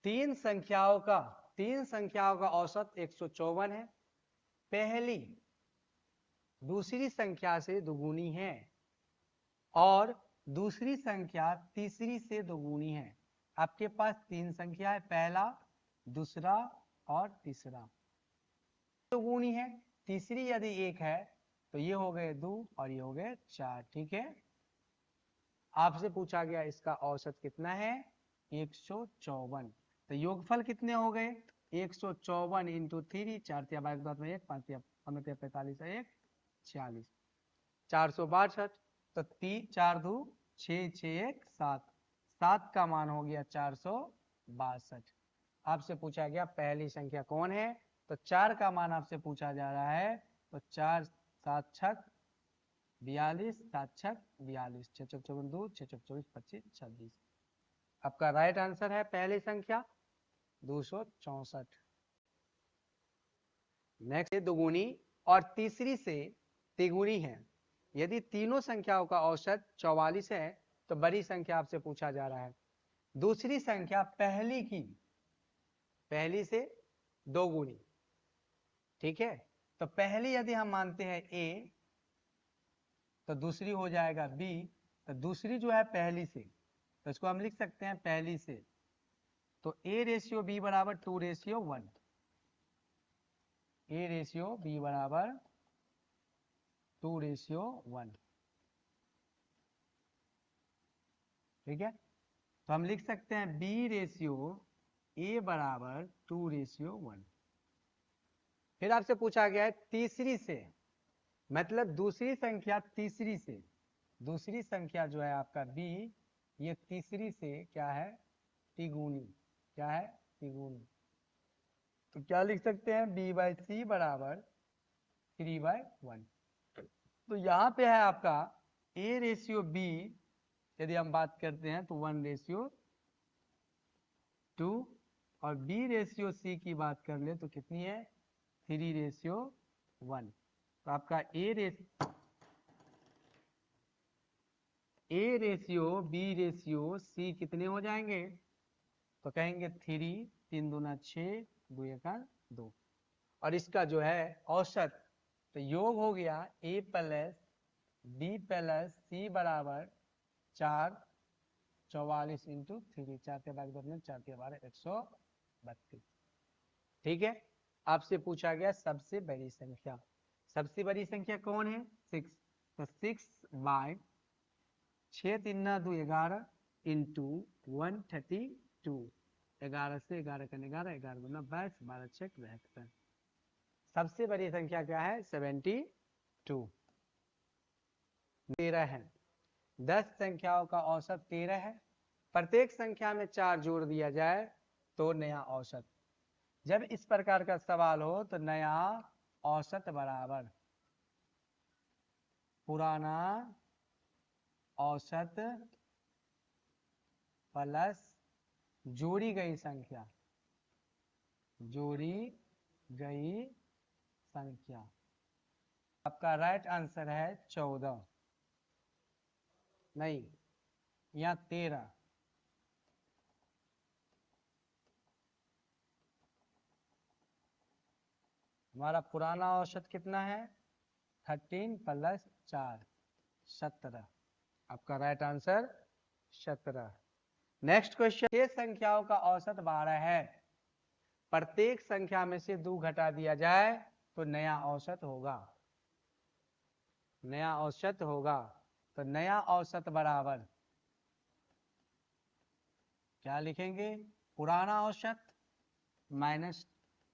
तीन संख्याओं का औसत 154 है। पहली दूसरी संख्या से दुगुनी है और दूसरी संख्या तीसरी से दुगुनी है। आपके पास तीन संख्या है, पहला, दूसरा और तीसरा। दुगुनी है, तीसरी यदि एक है तो ये हो गए 2 और ये हो गए 4। ठीक है, आपसे पूछा गया इसका औसत कितना है, 154। तो योगफल कितने हो गए, 154 इंटू 3, 4 तिया 22 में 1, 5 तिया 45 है 1, 46, 462। तो 4 2 6 6 1 7, 7 का मान हो गया 462। आपसे पूछा गया पहली संख्या कौन है, तो 4 का मान आपसे पूछा जा रहा है। तो 4 7 छक 42, 7 छक 42, 6 चौक 2, 6 चौक 25, 26। आपका राइट आंसर है पहली संख्या 264। नेक्स्ट दुगुनी और तीसरी से तिगुनी है। यदि तीनों संख्याओं का औसत 44 है तो बड़ी संख्या आपसे पूछा जा रहा है। दूसरी संख्या पहली से दो गुनी। ठीक है, तो पहली यदि हम मानते हैं a तो दूसरी हो जाएगा b। तो दूसरी जो है पहली से, तो इसको हम लिख सकते हैं पहली से। तो a रेशियो b बराबर 2:1, a रेशियो b बराबर 2:1। ठीक है, तो हम लिख सकते हैं b रेशियो a बराबर 2:1। फिर आपसे पूछा गया है तीसरी से, मतलब दूसरी संख्या तीसरी से, दूसरी संख्या जो है आपका b, ये तीसरी से क्या है, तिगुनी। क्या है, तिगुनी। तो क्या लिख सकते हैं, b/3 बराबर 3/1। तो यहाँ पे है आपका a रेशियो b, यदि हम बात करते हैं तो 1:2, और b रेशियो c की बात कर ले तो कितनी है, 3:1। तो आपका a ratio b ratio c कितने हो जाएंगे, तो कहेंगे 3, 3 दूना 6, 2 एका 2। और इसका जो है औसत, तो योग हो गया a plus b plus c बराबर 4, 44 इंटू 3, 4 के बाद 4 के बारे 132। ठीक है, आपसे पूछा गया सबसे बड़ी संख्या। सबसे बड़ी संख्या कौन है, 6। तो 6/6 3 2 11 इंटू 132। 11 से 11 का 11, 11 गुना 22, 12 6 72। सबसे बड़ी संख्या क्या है, 72। 13 है। 10 संख्याओं का औसत 13 है। प्रत्येक संख्या में 4 जोड़ दिया जाए तो नया औसत। जब इस प्रकार का सवाल हो तो नया औसत बराबर पुराना औसत प्लस जोड़ी गई संख्या, जोड़ी गई संख्या। आपका राइट आंसर है 14, नहीं या 13। हमारा पुराना औसत कितना है, 13 प्लस 4, 17। आपका राइट आंसर 17। नेक्स्ट क्वेश्चन, 6 संख्याओं का औसत 12 है। प्रत्येक संख्या में से 2 घटा दिया जाए तो नया औसत होगा। नया औसत होगा, तो नया औसत बराबर क्या लिखेंगे, पुराना औसत माइनस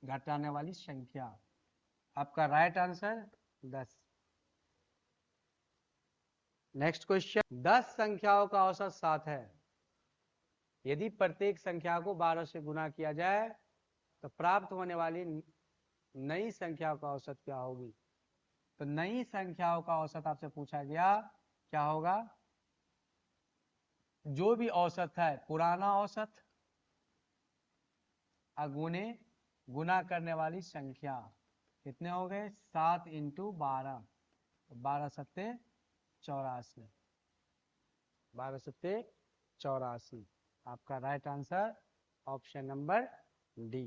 घटाने वाली संख्या। आपका राइट आंसर 10। नेक्स्ट क्वेश्चन, 10 संख्याओं का औसत 7 है। यदि प्रत्येक संख्या को 12 से गुना किया जाए तो प्राप्त होने वाली नई संख्याओं का औसत क्या होगी। तो नई संख्याओं का औसत आपसे पूछा गया, क्या होगा, जो भी औसत है पुराना औसत अगुने गुना करने वाली संख्या। कितने हो गए, 7 इंटू 12, 12 सत्ते 84, 12 सत्ते 84। आपका right answer option number D.